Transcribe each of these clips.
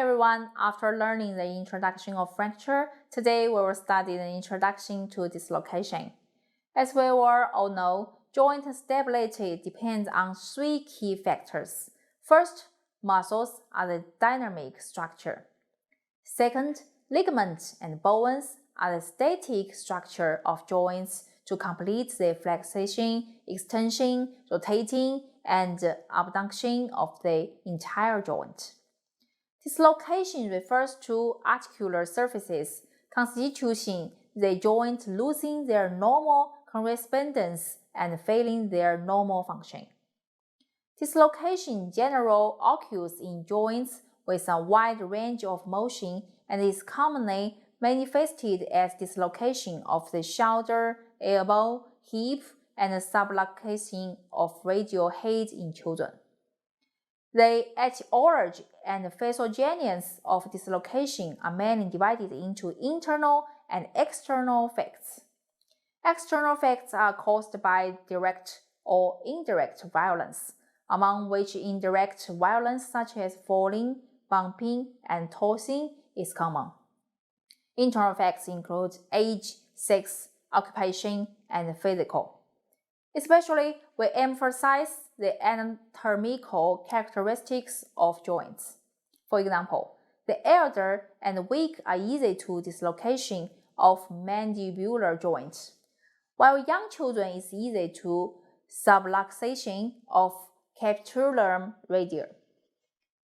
everyone, after learning the introduction of fracture, today we will study the introduction to dislocation. As we will all know, joint stability depends on three key factors. First, muscles are the dynamic structure. Second, ligaments and bones are the static structure of joints to complete the flexation, extension, rotating, and abduction of the entire joint. Dislocation refers to articular surfaces constituting the joint losing their normal correspondence and failing their normal function. Dislocation in general occurs in joints with a wide range of motion and is commonly manifested as dislocation of the shoulder, elbow, hip, and subluxation of radial head in children. The etiology and physiogenesis of dislocation are mainly divided into internal and external facts. External facts are caused by direct or indirect violence, among which indirect violence such as falling, bumping, and tossing is common. Internal facts include age, sex, occupation, and physical. Especially, we emphasize the anatomical characteristics of joints. For example, the elder and weak are easy to dislocation of mandibular joints, while young children is easy to subluxation of capitulum radius.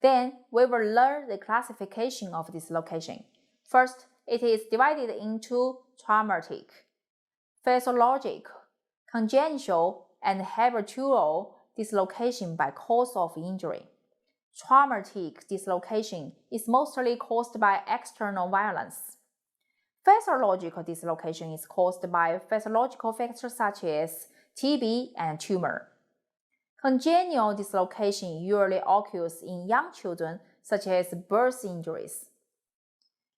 Then we will learn the classification of dislocation. First, it is divided into traumatic, physiologic, congenital, and habitual dislocation by cause of injury. Traumatic dislocation is mostly caused by external violence. Physiological dislocation is caused by physiological factors such as TB and tumor. Congenital dislocation usually occurs in young children, such as birth injuries.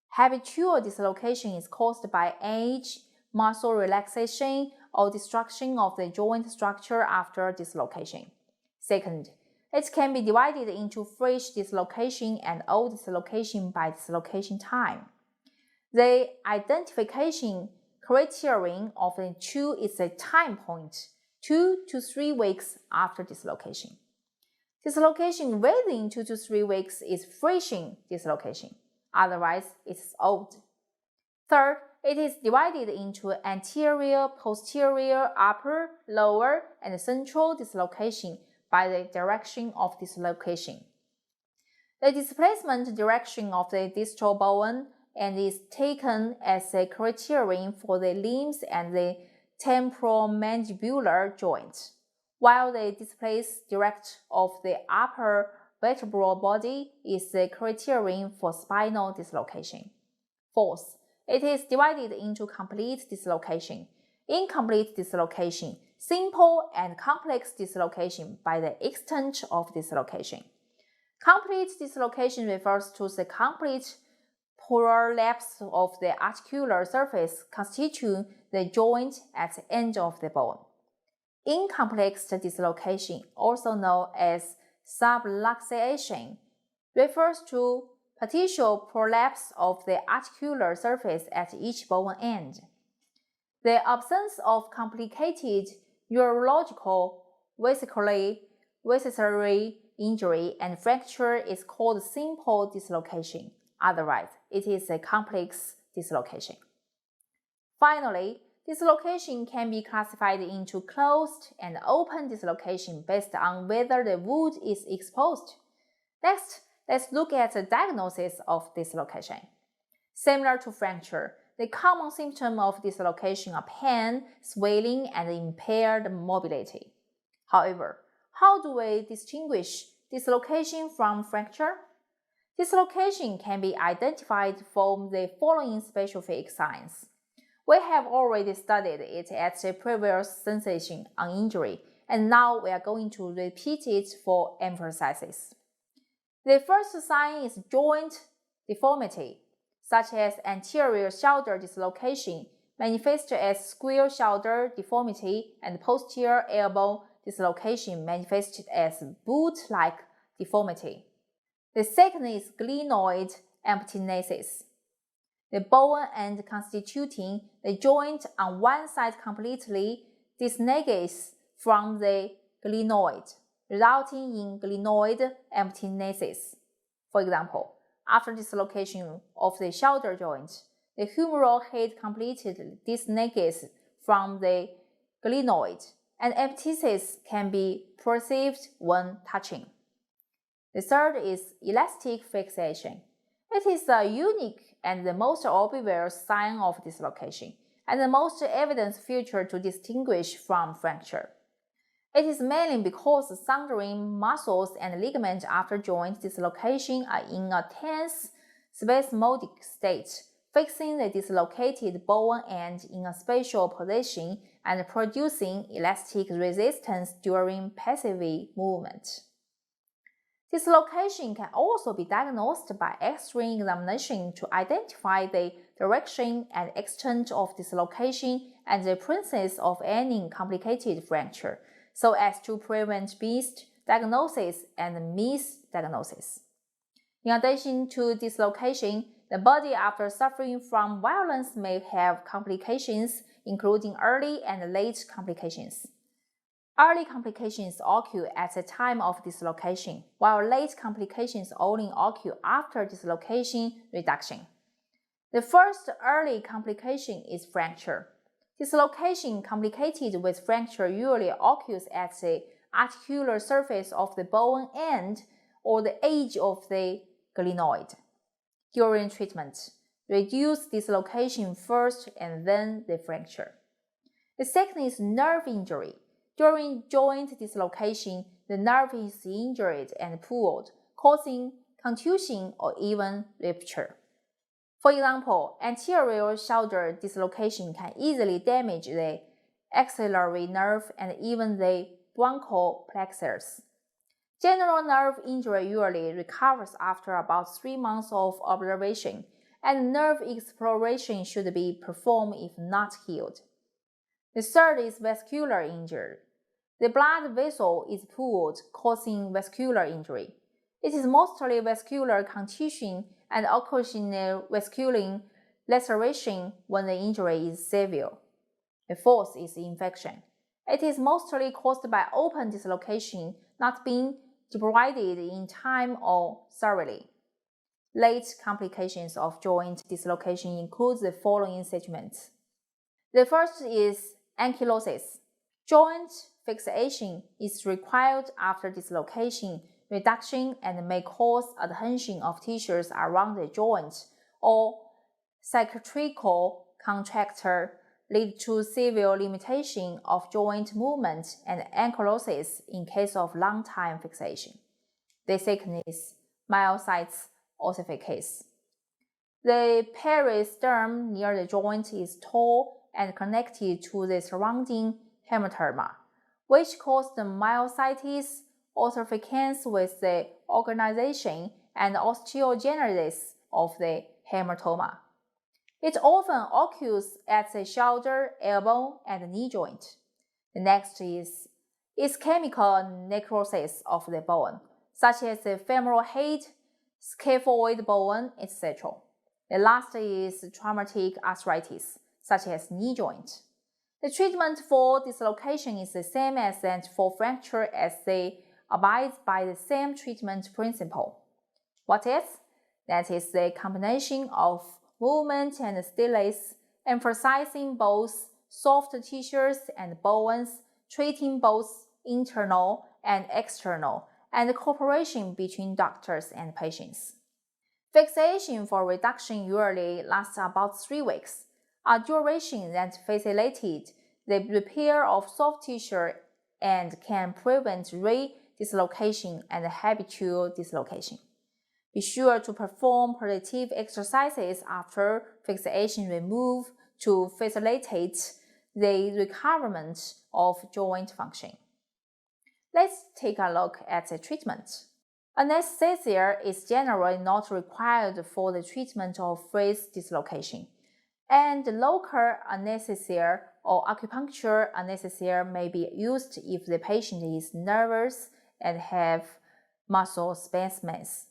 Habitual dislocation is caused by age, muscle relaxation, or destruction of the joint structure after dislocation. Second, it can be divided into fresh dislocation and old dislocation by dislocation time. The identification criterion of the two is the time point, 2 to 3 weeks after dislocation. Dislocation within 2 to 3 weeks is fresh dislocation, otherwise it is old. Third, it is divided into anterior, posterior, upper, lower, and central dislocation by the direction of dislocation. The displacement direction of the distal bone and is taken as a criterion for the limbs and the temporomandibular joint, while the displaced direct of the upper vertebral body is the criterion for spinal dislocation. Fourth, it is divided into complete dislocation, incomplete dislocation, simple and complex dislocation by the extent of dislocation. Complete dislocation refers to the complete prolapse of the articular surface constituting the joint at the end of the bone. Incomplete dislocation, also known as subluxation, refers to partial prolapse of the articular surface at each bone end. The absence of complicated neurological, visceral injury and fracture is called simple dislocation. Otherwise, it is a complex dislocation. Finally, dislocation can be classified into closed and open dislocation based on whether the wound is exposed. Next, let's look at the diagnosis of dislocation. Similar to fracture, the common symptoms of dislocation are pain, swelling, and impaired mobility. However, how do we distinguish dislocation from fracture? Dislocation can be identified from the following specific signs. We have already studied it at the previous sensation on injury, and now we are going to repeat it for emphasis. The first sign is joint deformity, such as anterior shoulder dislocation, manifested as square shoulder deformity, and posterior elbow dislocation manifested as boot-like deformity. The second is glenoid emptynesis. The bone end constituting the joint on one side completely disengage from the glenoid, resulting in glenoid emptynesis. For example, after dislocation of the shoulder joint, the humeral head completely disengages from the glenoid, and emptynesis can be perceived when touching. The third is elastic fixation. It is a unique and the most obvious sign of dislocation, and the most evident feature to distinguish from fracture. It is mainly because the sundering muscles and ligaments after joint dislocation are in a tense, spasmodic state, fixing the dislocated bone end in a special position and producing elastic resistance during passive movement. Dislocation can also be diagnosed by X-ray examination to identify the direction and extent of dislocation and the presence of any complicated fracture, so as to prevent misdiagnosis and misdiagnosis. In addition to dislocation, the body after suffering from violence may have complications, including early and late complications. Early complications occur at the time of dislocation, while late complications only occur after dislocation reduction. The first early complication is fracture. Dislocation complicated with fracture usually occurs at the articular surface of the bone end or the edge of the glenoid. During treatment, reduce dislocation first and then the fracture. The second is nerve injury. During joint dislocation, the nerve is injured and pulled, causing contusion or even rupture. For example, anterior shoulder dislocation can easily damage the axillary nerve and even the bronchial plexus. General nerve injury usually recovers after about 3 months of observation, and nerve exploration should be performed if not healed. The third is vascular injury. The blood vessel is pulled, causing vascular injury. It is mostly vascular contusion and occasional vascular laceration when the injury is severe. The fourth is infection. It is mostly caused by open dislocation not being debrided in time or thoroughly. Late complications of joint dislocation include the following segments. The first is ankylosis. Joint fixation is required after dislocation reduction and may cause adhesion of tissues around the joint, or cicatricial contracture lead to severe limitation of joint movement and ankylosis in case of long-time fixation. The second is myositis ossificans. The peristernum near the joint is tall and connected to the surrounding hematoma, which causes the myositis ossificans with the organization and osteogenesis of the hematoma. It often occurs at the shoulder, elbow, and knee joint. The next is ischemical necrosis of the bone, such as the femoral head, scaphoid bone, etc. The last is traumatic arthritis, such as knee joint. The treatment for dislocation is the same as that for fracture, as they abide by the same treatment principle. What is? That is the combination of movement and stimulus, emphasizing both soft tissues and bones, treating both internal and external, and cooperation between doctors and patients. Fixation for reduction usually lasts about 3 weeks, a duration that facilitates the repair of soft tissue and can prevent re-dislocation and habitual dislocation. Be sure to perform protective exercises after fixation remove to facilitate the recovery of joint function. Let's take a look at the treatment. Anesthesia is generally not required for the treatment of wrist dislocation, and local anesthesia or acupuncture anesthesia may be used if the patient is nervous and have muscle spasms.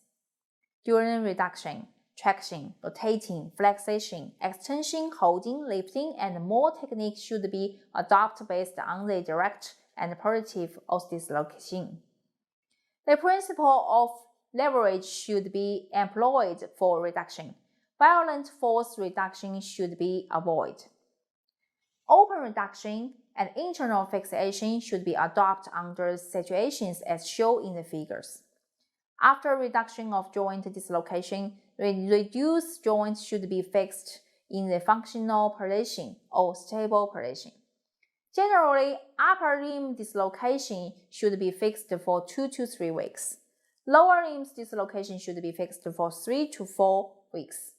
during reduction, traction, rotating, flexation, extension, holding, lifting, and more techniques should be adopted based on the direct and positive of dislocation. The principle of leverage should be employed for reduction. Violent force reduction should be avoided. Open reduction and internal fixation should be adopted under situations as shown in the figures. After reduction of joint dislocation, reduced joints should be fixed in the functional position or stable position. Generally, upper limb dislocation should be fixed for 2 to 3 weeks. Lower limb dislocation should be fixed for 3 to 4 weeks.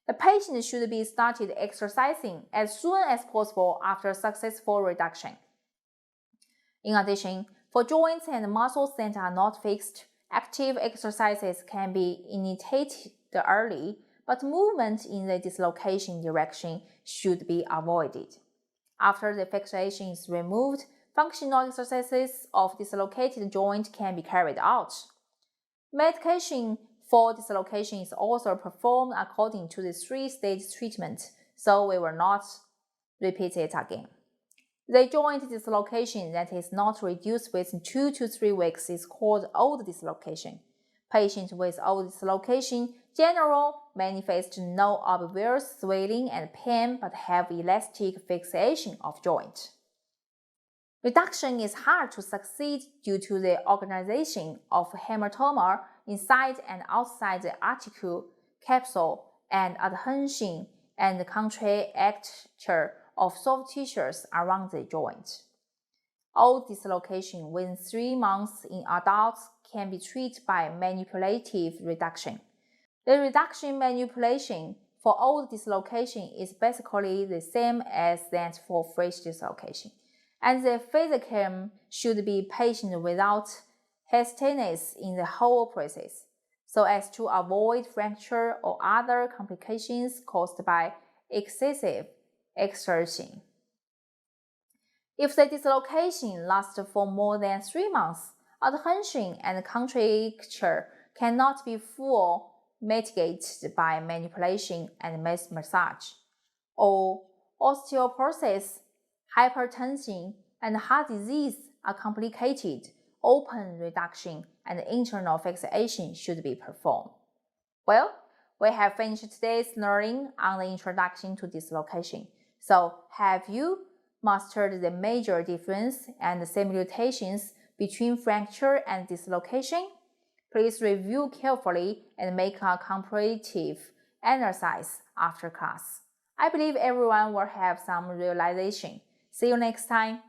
The patient should be started exercising as soon as possible after successful reduction. In addition, for joints and muscles that are not fixed, active exercises can be initiated early, but movement in the dislocation direction should be avoided. After the fixation is removed, functional exercises of dislocated joint can be carried out. Medication for dislocation is also performed according to the 3-stage treatment, so we will not repeat it again. The joint dislocation that is not reduced within 2 to 3 weeks is called old dislocation. Patients with old dislocation generally manifest no obvious swelling and pain but have elastic fixation of joint. Reduction is hard to succeed due to the organization of hematoma inside and outside the article capsule and adhesion and contracture of soft tissues around the joint. Old dislocation within 3 months in adults can be treated by manipulative reduction. The reduction manipulation for old dislocation is basically the same as that for fresh dislocation, and the physician should be patient without hastiness in the whole process, so as to avoid fracture or other complications caused by excessive exertion. If the dislocation lasts for more than 3 months, adhesion and contracture cannot be fully mitigated by manipulation and massage, or osteoporosis, hypertension, and heart disease are complicated. Open reduction and internal fixation should be performed. Well, we have finished today's learning on the introduction to dislocation. So, have you mastered the major difference and similarities between fracture and dislocation? Please review carefully and make a comparative exercise after class. I believe everyone will have some realization. See you next time.